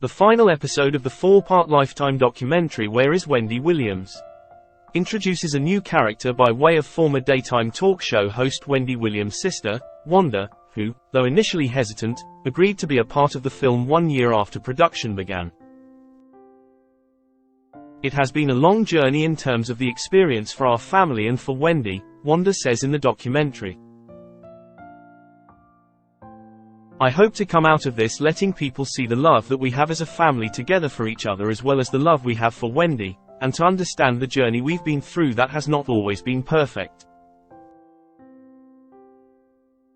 The final episode of the 4-part Lifetime documentary Where is Wendy Williams? Introduces a new character by way of former daytime talk show host Wendy Williams' sister, Wanda, who, though initially hesitant, agreed to be a part of the film 1 year after production began. It has been a long journey in terms of the experience for our family and for Wendy, Wanda says in the documentary. I hope to come out of this letting people see the love that we have as a family together for each other as well as the love we have for Wendy, and to understand the journey we've been through that has not always been perfect.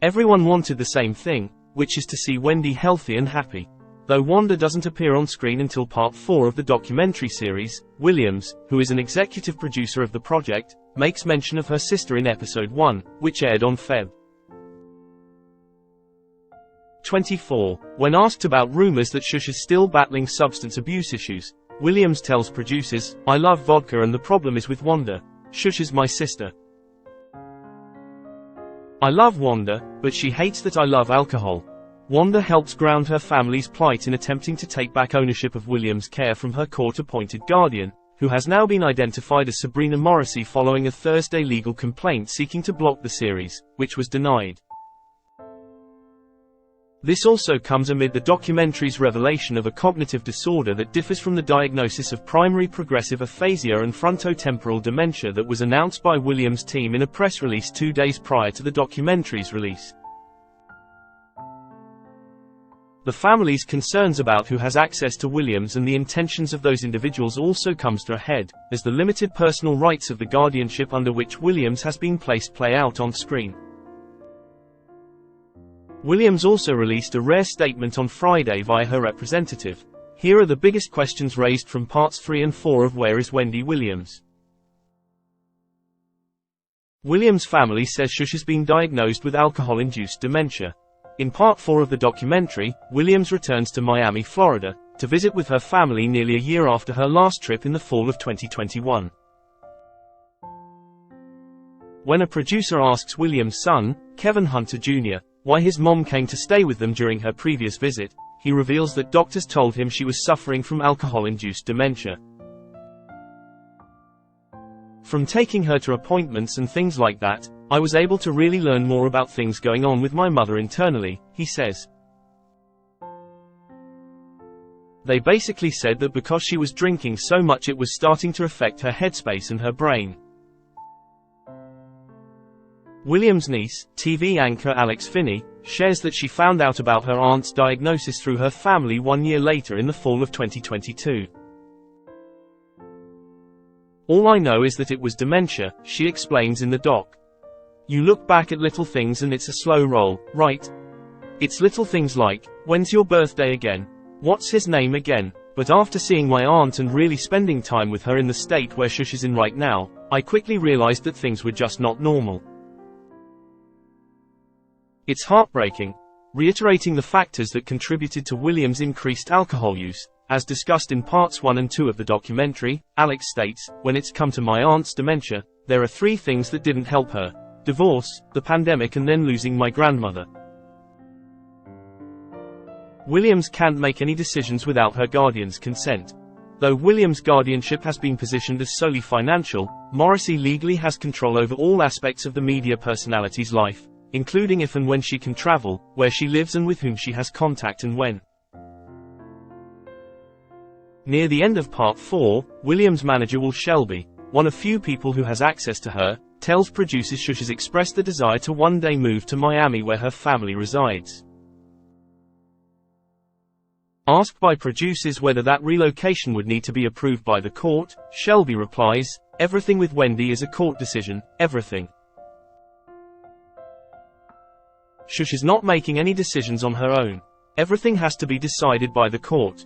Everyone wanted the same thing, which is to see Wendy healthy and happy. Though Wanda doesn't appear on screen until part 4 of the documentary series, Williams, who is an executive producer of the project, makes mention of her sister in episode 1, which aired on Feb. 24. When asked about rumors that Shush is still battling substance abuse issues, Williams tells producers, "I love vodka and the problem is with Wanda. Shush is my sister. I love Wanda, but she hates that I love alcohol." Wanda helps ground her family's plight in attempting to take back ownership of Williams' care from her court-appointed guardian, who has now been identified as Sabrina Morrissey following a Thursday legal complaint seeking to block the series, which was denied. This also comes amid the documentary's revelation of a cognitive disorder that differs from the diagnosis of primary progressive aphasia and frontotemporal dementia that was announced by Williams' team in a press release 2 days prior to the documentary's release. The family's concerns about who has access to Williams and the intentions of those individuals also comes to a head, as the limited personal rights of the guardianship under which Williams has been placed play out on screen. Williams also released a rare statement on Friday via her representative. Here are the biggest questions raised from parts 3 and 4 of Where is Wendy Williams? Williams' family says Shush has been diagnosed with alcohol-induced dementia. In part 4 of the documentary, Williams returns to Miami, Florida, to visit with her family nearly a year after her last trip in the fall of 2021. When a producer asks Williams' son, Kevin Hunter Jr., why his mom came to stay with them during her previous visit, he reveals that doctors told him she was suffering from alcohol-induced dementia. From taking her to appointments and things like that, I was able to really learn more about things going on with my mother internally, he says. They basically said that because she was drinking so much it was starting to affect her headspace and her brain. Williams' niece, TV anchor Alex Finney, shares that she found out about her aunt's diagnosis through her family 1 year later in the fall of 2022. All I know is that it was dementia, she explains in the doc. You look back at little things and it's a slow roll, right? It's little things like, when's your birthday again? What's his name again? But after seeing my aunt and really spending time with her in the state where Shush is in right now, I quickly realized that things were just not normal. It's heartbreaking. Reiterating the factors that contributed to Williams' increased alcohol use, as discussed in parts 1 and 2 of the documentary, Alex states, when it's come to my aunt's dementia, there are 3 things that didn't help her: divorce, the pandemic and then losing my grandmother. Williams can't make any decisions without her guardian's consent. Though Williams' guardianship has been positioned as solely financial, Morrissey legally has control over all aspects of the media personality's life, including if and when she can travel, where she lives and with whom she has contact and when. Near the end of part 4, Williams' manager Will Shelby, one of few people who has access to her, tells producers Shush has expressed the desire to one day move to Miami where her family resides. Asked by producers whether that relocation would need to be approved by the court, Shelby replies, "Everything with Wendy is a court decision, everything. Shush is not making any decisions on her own. Everything has to be decided by the court."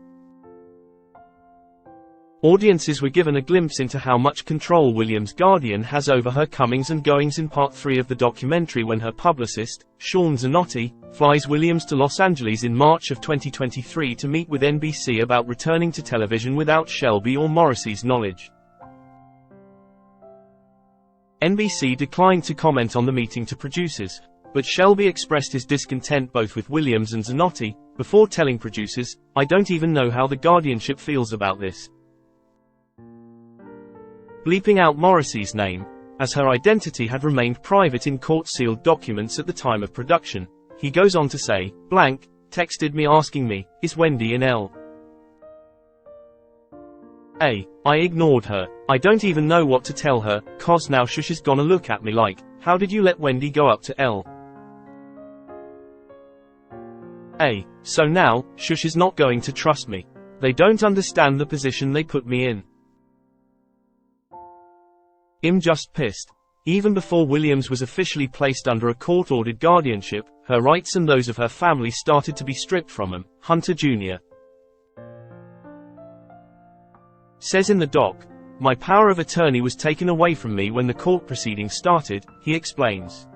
Audiences were given a glimpse into how much control Williams' guardian has over her comings and goings in part 3 of the documentary when her publicist, Sean Zanotti, flies Williams to Los Angeles in March of 2023 to meet with NBC about returning to television without Shelby or Morrissey's knowledge. NBC declined to comment on the meeting to producers. But Shelby expressed his discontent both with Williams and Zanotti, before telling producers, "I don't even know how the guardianship feels about this." Bleeping out Morrissey's name, as her identity had remained private in court-sealed documents at the time of production, he goes on to say, "Blank texted me asking me, is Wendy in L.A.? I ignored her. I don't even know what to tell her, 'cause now Shush is gonna look at me like, how did you let Wendy go up to L.A.? So now, Shush is not going to trust me. They don't understand the position they put me in. I'm just pissed." Even before Williams was officially placed under a court-ordered guardianship, her rights and those of her family started to be stripped from him. Hunter Jr. says in the doc, "My power of attorney was taken away from me when the court proceedings started," he explains.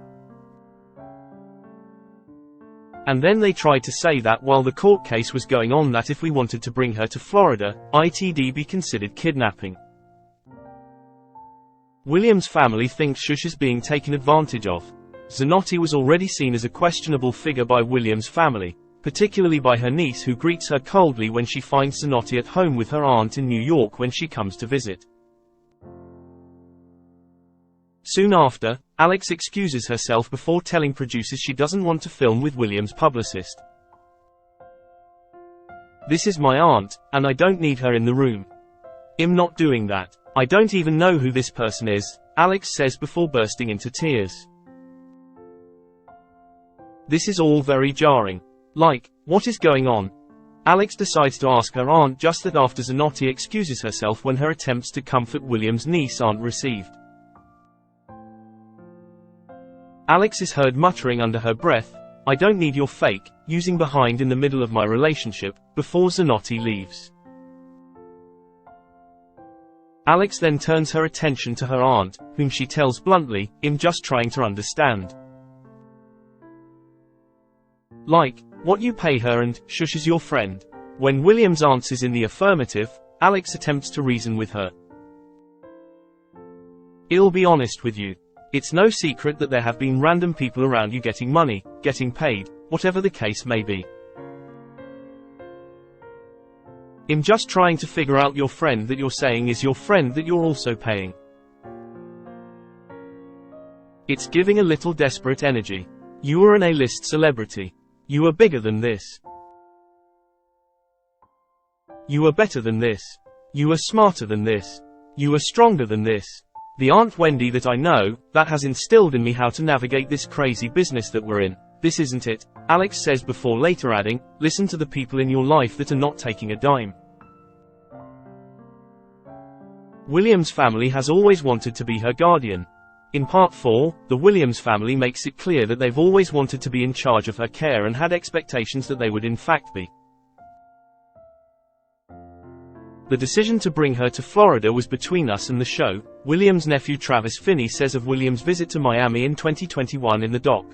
And then they tried to say that while the court case was going on that if we wanted to bring her to Florida, it'd be considered kidnapping. Williams' family thinks Shush is being taken advantage of. Zanotti was already seen as a questionable figure by Williams' family, particularly by her niece who greets her coldly when she finds Zanotti at home with her aunt in New York when she comes to visit. Soon after, Alex excuses herself before telling producers she doesn't want to film with Williams' publicist. "This is my aunt, and I don't need her in the room. I'm not doing that. I don't even know who this person is," Alex says before bursting into tears. This is all very jarring. Like, what is going on? Alex decides to ask her aunt just that after Zanotti excuses herself when her attempts to comfort Williams' niece aren't received. Alex is heard muttering under her breath, "I don't need your fake," using behind in the middle of my relationship, before Zanotti leaves. Alex then turns her attention to her aunt, whom she tells bluntly, "I'm just trying to understand. Like, what you pay her and, Shush is your friend." When Williams answers in the affirmative, Alex attempts to reason with her. "I'll be honest with you. It's no secret that there have been random people around you getting money, getting paid, whatever the case may be. I'm just trying to figure out your friend that you're saying is your friend that you're also paying. It's giving a little desperate energy. You are an A-list celebrity. You are bigger than this. You are better than this. You are smarter than this. You are stronger than this. The Aunt Wendy that I know, that has instilled in me how to navigate this crazy business that we're in. This isn't it," Alex says before later adding, "Listen to the people in your life that are not taking a dime." Williams' family has always wanted to be her guardian. In Part 4, the Williams family makes it clear that they've always wanted to be in charge of her care and had expectations that they would in fact be. The decision to bring her to Florida was between us and the show, Williams' nephew Travis Finney says of Williams' visit to Miami in 2021 in the doc.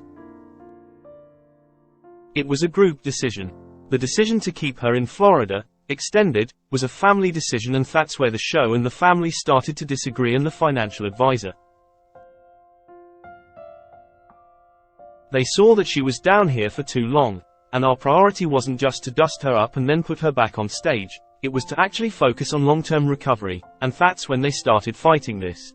It was a group decision. The decision to keep her in Florida, extended, was a family decision, and that's where the show and the family started to disagree and the financial advisor. They saw that she was down here for too long, and our priority wasn't just to dust her up and then put her back on stage, it was to actually focus on long-term recovery, and that's when they started fighting this.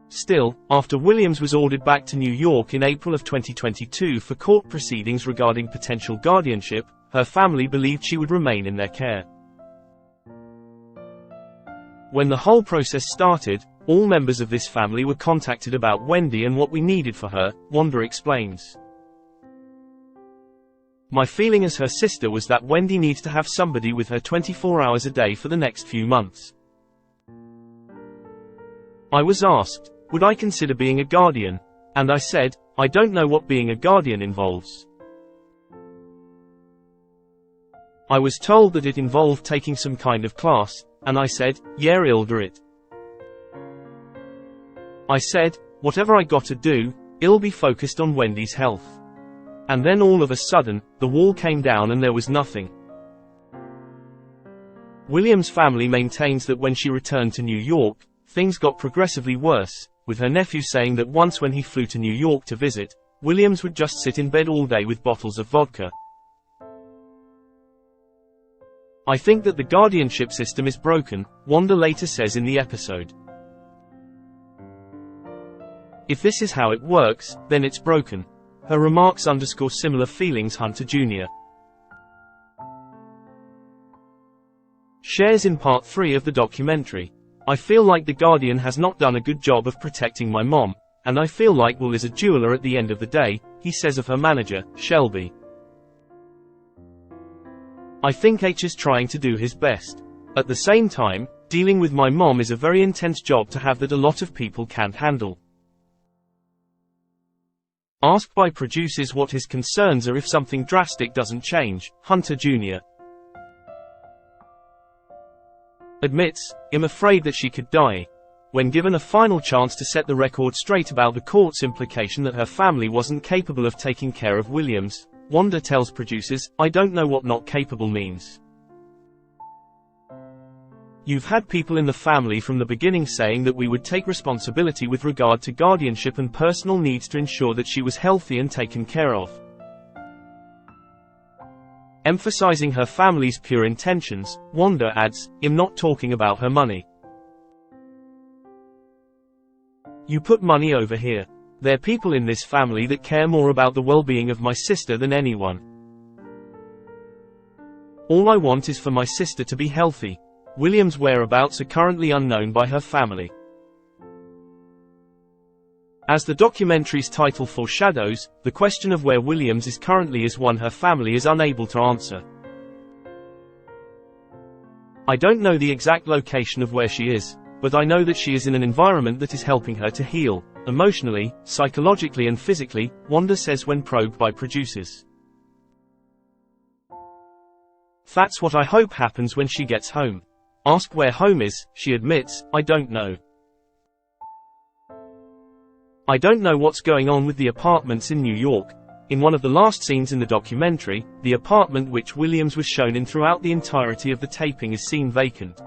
Still, after Williams was ordered back to New York in April of 2022 for court proceedings regarding potential guardianship, her family believed she would remain in their care. When the whole process started, all members of this family were contacted about Wendy and what we needed for her, Wanda explains. My feeling as her sister was that Wendy needs to have somebody with her 24 hours a day for the next few months. I was asked, would I consider being a guardian? And I said, I don't know what being a guardian involves. I was told that it involved taking some kind of class, and I said, yeah, I'll do it. I said, whatever I gotta do, I'll be focused on Wendy's health. And then all of a sudden, the wall came down and there was nothing. Williams' family maintains that when she returned to New York, things got progressively worse, with her nephew saying that once when he flew to New York to visit, Williams would just sit in bed all day with bottles of vodka. "I think that the guardianship system is broken," Wanda later says in the episode. "If this is how it works, then it's broken." Her remarks underscore similar feelings Hunter Jr. shares in part 3 of the documentary. "I feel like the Guardian has not done a good job of protecting my mom, and I feel like Will is a jeweler at the end of the day," he says of her manager, Shelby. "I think H is trying to do his best. At the same time, dealing with my mom is a very intense job to have that a lot of people can't handle." Asked by producers what his concerns are if something drastic doesn't change, Hunter Jr. admits, "I'm afraid that she could die." When given a final chance to set the record straight about the court's implication that her family wasn't capable of taking care of Williams, Wanda tells producers, "I don't know what not capable means. You've had people in the family from the beginning saying that we would take responsibility with regard to guardianship and personal needs to ensure that she was healthy and taken care of." Emphasizing her family's pure intentions, Wanda adds, "I'm not talking about her money. You put money over here. There are people in this family that care more about the well-being of my sister than anyone. All I want is for my sister to be healthy." Williams' whereabouts are currently unknown by her family. As the documentary's title foreshadows, the question of where Williams is currently is one her family is unable to answer. "I don't know the exact location of where she is, but I know that she is in an environment that is helping her to heal, emotionally, psychologically and physically," Wanda says when probed by producers. "That's what I hope happens when she gets home." Asked where home is, she admits, "I don't know. I don't know what's going on with the apartments in New York." In one of the last scenes in the documentary, the apartment which Williams was shown in throughout the entirety of the taping is seen vacant.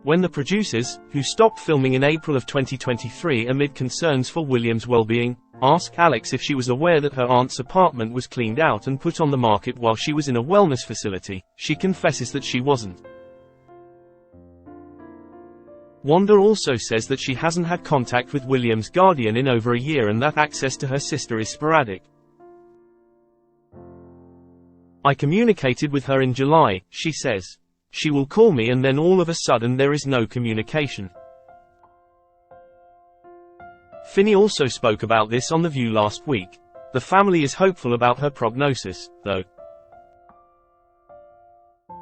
When the producers, who stopped filming in April of 2023 amid concerns for Williams' well-being, asked Alex if she was aware that her aunt's apartment was cleaned out and put on the market while she was in a wellness facility, she confesses that she wasn't. Wanda also says that she hasn't had contact with Williams' guardian in over a year and that access to her sister is sporadic. "I communicated with her in July," she says. "She will call me and then all of a sudden there is no communication." Finney also spoke about this on The View last week. The family is hopeful about her prognosis, though.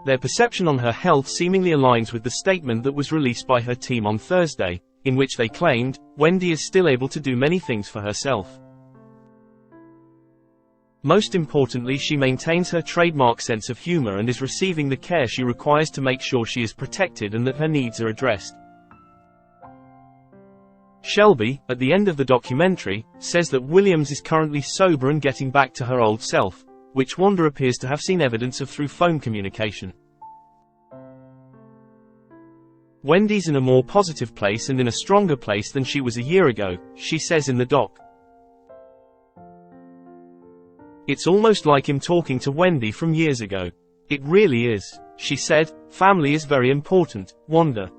Their perception on her health seemingly aligns with the statement that was released by her team on Thursday, in which they claimed, "Wendy is still able to do many things for herself. Most importantly, she maintains her trademark sense of humor and is receiving the care she requires to make sure she is protected and that her needs are addressed." Shelby, at the end of the documentary, says that Williams is currently sober and getting back to her old self, which Wanda appears to have seen evidence of through phone communication. "Wendy's in a more positive place and in a stronger place than she was a year ago," she says in the doc. "It's almost like him talking to Wendy from years ago. It really is," she said. "Family is very important, Wanda.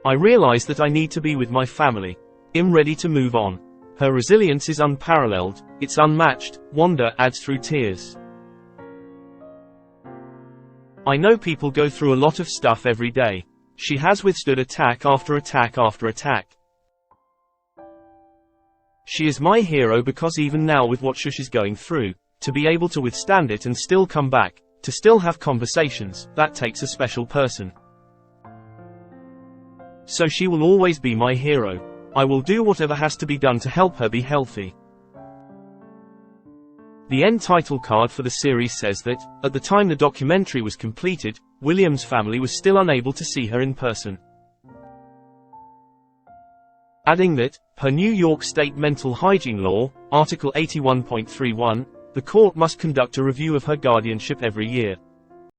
I realize that I need to be with my family. I'm ready to move on." Her resilience is unparalleled, it's unmatched, Wanda adds through tears. "I know people go through a lot of stuff every day. She has withstood attack after attack after attack. She is my hero because even now with what Shush is going through, to be able to withstand it and still come back, to still have conversations, that takes a special person. So she will always be my hero. I will do whatever has to be done to help her be healthy." The end title card for the series says that, at the time the documentary was completed, Williams' family was still unable to see her in person. Adding that, per New York State Mental Hygiene Law, Article 81.31, the court must conduct a review of her guardianship every year.